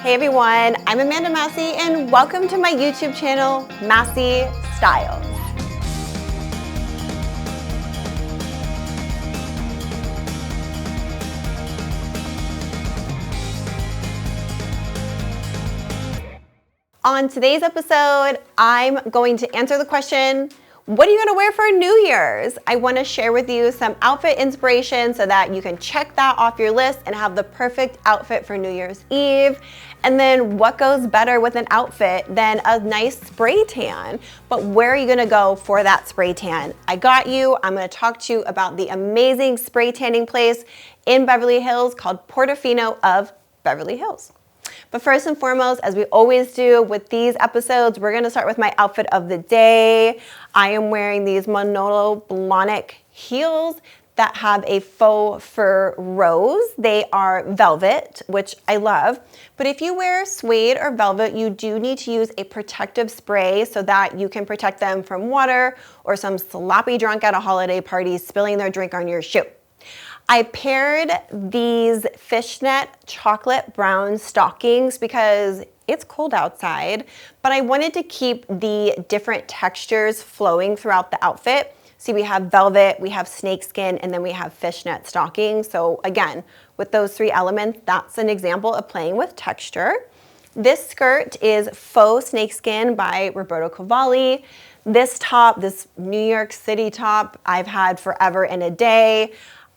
Hey everyone, I'm Amanda Massi and welcome to my YouTube channel, Massi Styles. On today's episode, I'm going to answer the question, what are you gonna wear for New Year's? I wanna share with you some outfit inspiration so that you can check that off your list and have the perfect outfit for New Year's Eve. And then what goes better with an outfit than a nice spray tan? But where are you gonna go for that spray tan? I got you. I'm gonna talk to you about the amazing spray tanning place in Beverly Hills called Portofino of Beverly Hills. But first and foremost, as we always do with these episodes, we're gonna start with my outfit of the day. I am wearing these Manolo Blahnik heels that have a faux fur rose. They are velvet, which I love. But if you wear suede or velvet, you do need to use a protective spray so that you can protect them from water or some sloppy drunk at a holiday party spilling their drink on your shoe. I paired these fishnet chocolate brown stockings because it's cold outside, but I wanted to keep the different textures flowing throughout the outfit. See, we have velvet, we have snakeskin, and then we have fishnet stockings. So again, with those three elements, that's an example of playing with texture. This skirt is faux snakeskin by Roberto Cavalli. This top, this New York City top, I've had forever and a day.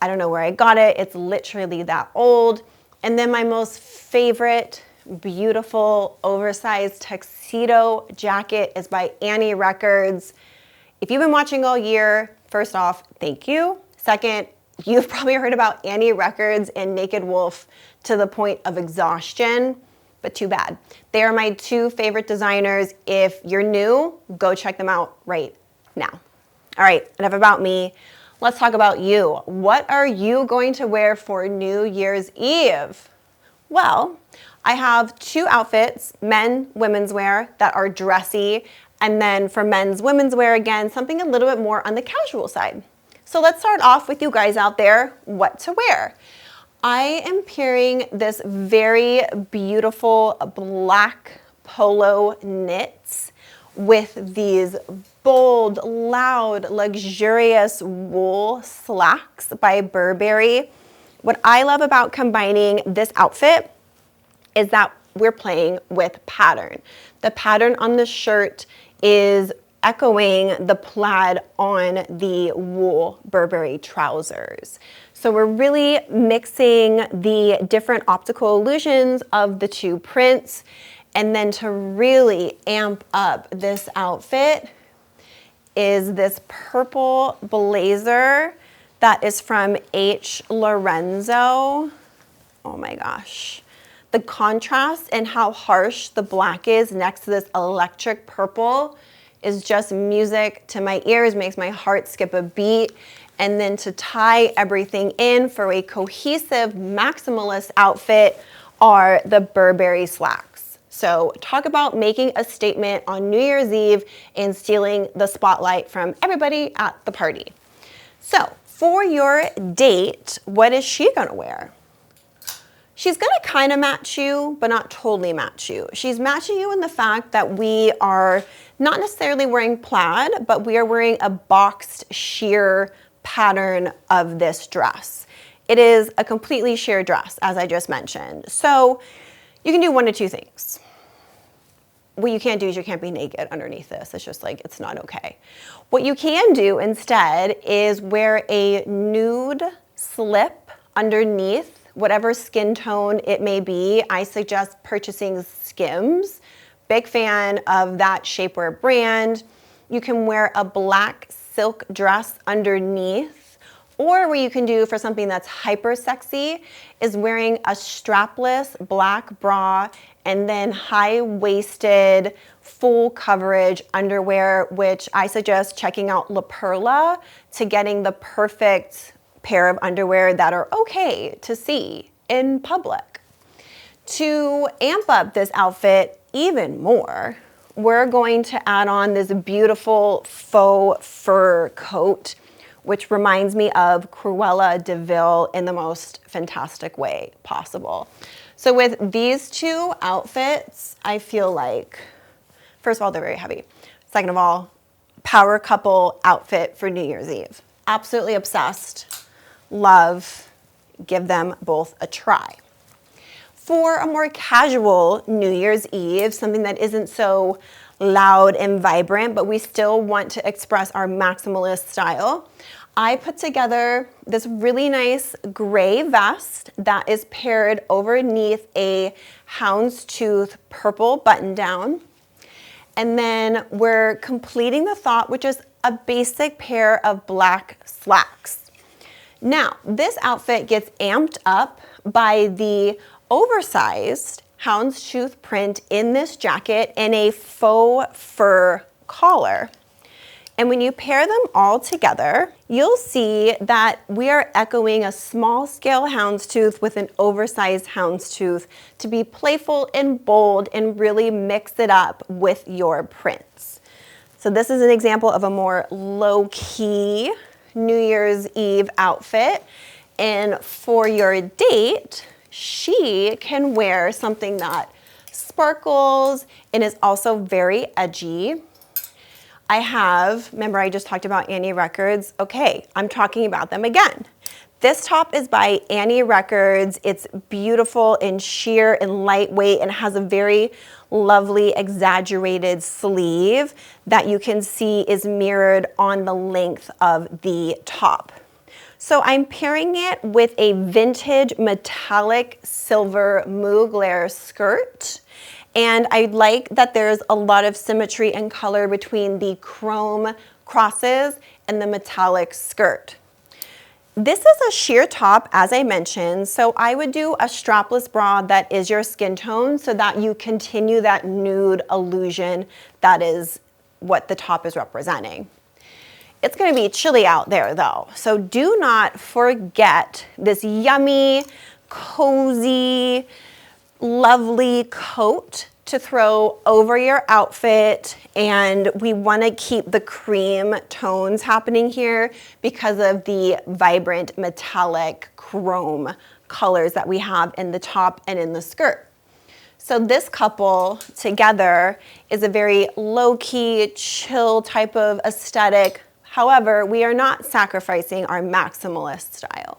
I don't know where I got it. It's literally that old. And then my most favorite, beautiful, oversized tuxedo jacket is by Annie Records. If you've been watching all year, first off, thank you. Second, you've probably heard about Annie Records and Naked Wolf to the point of exhaustion, but too bad. They are my two favorite designers. If you're new, go check them out right now. All right, enough about me. Let's talk about you. What are you going to wear for New Year's Eve? Well, I have two outfits, men, women's wear, that are dressy. And then for men's women's wear, again, something a little bit more on the casual side. So let's start off with you guys out there, what to wear. I am pairing this very beautiful black polo knits with these bold, loud, luxurious wool slacks by Burberry. What I love about combining this outfit is that we're playing with pattern. The pattern on the shirt is echoing the plaid on the wool Burberry trousers. So we're really mixing the different optical illusions of the two prints. And then to really amp up this outfit is this purple blazer that is from H. Lorenzo. Oh my gosh. The contrast and how harsh the black is next to this electric purple is just music to my ears, makes my heart skip a beat. And then to tie everything in for a cohesive maximalist outfit are the Burberry slacks. So talk about making a statement on New Year's Eve and stealing the spotlight from everybody at the party. So for your date, what is she gonna wear? She's gonna kind of match you, but not totally match you. She's matching you in the fact that we are not necessarily wearing plaid, but we are wearing a boxed sheer pattern of this dress. It is a completely sheer dress, as I just mentioned. So you can do one of two things. What you can't do is you can't be naked underneath this. It's just like, it's not okay. What you can do instead is wear a nude slip underneath, whatever skin tone it may be. I suggest purchasing Skims. Big fan of that shapewear brand. You can wear a black silk dress underneath, or what you can do for something that's hyper sexy is wearing a strapless black bra and then high-waisted, full coverage underwear, which I suggest checking out La Perla to getting the perfect pair of underwear that are okay to see in public. To amp up this outfit even more, we're going to add on this beautiful faux fur coat, which reminds me of Cruella de Vil in the most fantastic way possible. So with these two outfits, I feel like, first of all, they're very heavy. Second of all, power couple outfit for New Year's Eve. Absolutely obsessed. Love. Give them both a try. For a more casual New Year's Eve, something that isn't so loud and vibrant, but we still want to express our maximalist style, I put together this really nice gray vest that is paired underneath a houndstooth purple button down. And then we're completing the thought, which is a basic pair of black slacks. Now, this outfit gets amped up by the oversized houndstooth print in this jacket in a faux fur collar. And when you pair them all together, you'll see that we are echoing a small scale houndstooth with an oversized houndstooth to be playful and bold and really mix it up with your prints. So this is an example of a more low-key New Year's Eve outfit. And for your date, she can wear something that sparkles and is also very edgy. Remember I just talked about Annie Records? Okay, I'm talking about them again. This top is by Annie Records. It's beautiful and sheer and lightweight and has a very lovely exaggerated sleeve that you can see is mirrored on the length of the top. So I'm pairing it with a vintage metallic silver Mugler skirt. And I like that there's a lot of symmetry and color between the chrome crosses and the metallic skirt. This is a sheer top, as I mentioned, so I would do a strapless bra that is your skin tone so that you continue that nude illusion that is what the top is representing. It's gonna be chilly out there though, so do not forget this yummy, cozy, lovely coat to throw over your outfit. And we want to keep the cream tones happening here because of the vibrant metallic chrome colors that we have in the top and in the skirt. So this couple together is a very low-key, chill type of aesthetic. However, we are not sacrificing our maximalist style.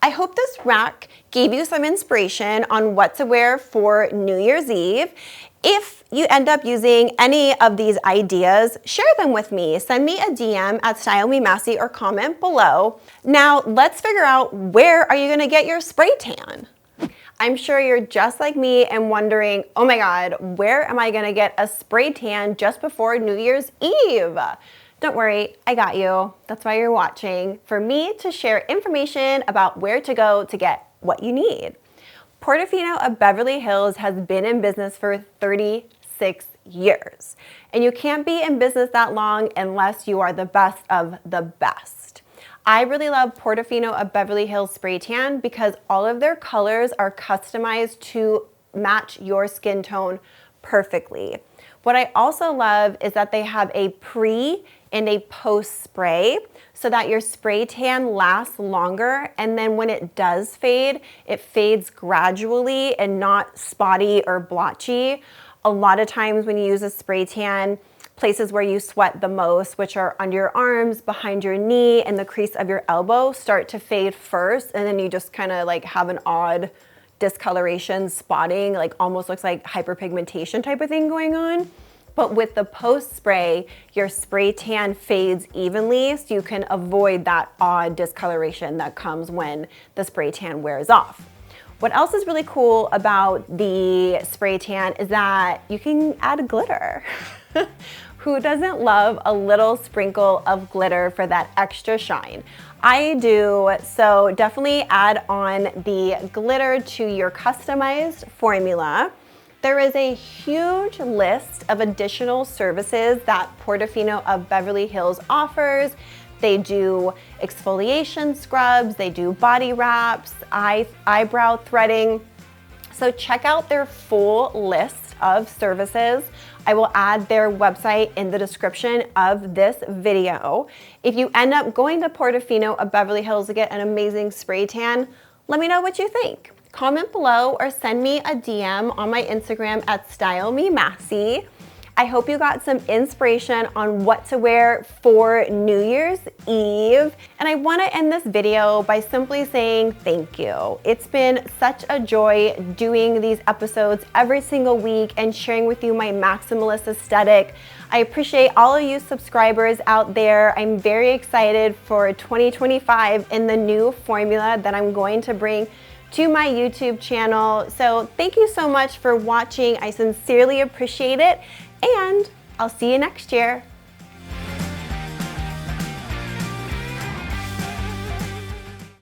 I hope this rack gave you some inspiration on what to wear for New Year's Eve. If you end up using any of these ideas, share them with me. Send me a DM at StyleMeMassi or comment below. Now let's figure out, where are you gonna get your spray tan? I'm sure you're just like me and wondering, oh my God, where am I gonna get a spray tan just before New Year's Eve? Don't worry, I got you. That's why you're watching, for me to share information about where to go to get what you need. Portofino of Beverly Hills has been in business for 36 years. And you can't be in business that long unless you are the best of the best. I really love Portofino of Beverly Hills Spray Tan because all of their colors are customized to match your skin tone perfectly. What I also love is that they have a pre and a post spray so that your spray tan lasts longer, and then when it does fade, it fades gradually and not spotty or blotchy. A lot of times when you use a spray tan, places where you sweat the most, which are under your arms, behind your knee, and the crease of your elbow, start to fade first, and then you just kind of like have an odd discoloration, spotting, like almost looks like hyperpigmentation type of thing going on. But with the post spray, your spray tan fades evenly, so you can avoid that odd discoloration that comes when the spray tan wears off. What else is really cool about the spray tan is that you can add glitter. Who doesn't love a little sprinkle of glitter for that extra shine? I do, so definitely add on the glitter to your customized formula. There is a huge list of additional services that Portofino of Beverly Hills offers. They do exfoliation scrubs, they do body wraps, eyebrow threading. So check out their full list of services. I will add their website in the description of this video. If you end up going to Portofino of Beverly Hills to get an amazing spray tan, let me know what you think. comment below or send me a DM on my Instagram at @StyleMeMassi. I hope you got some inspiration on what to wear for New Year's Eve. And I want to end this video by simply saying thank you. It's been such a joy doing these episodes every single week and sharing with you my maximalist aesthetic. I appreciate all of you subscribers out there. I'm very excited for 2025 and the new formula that I'm going to bring to my YouTube channel. So thank you so much for watching. I sincerely appreciate it. And I'll see you next year.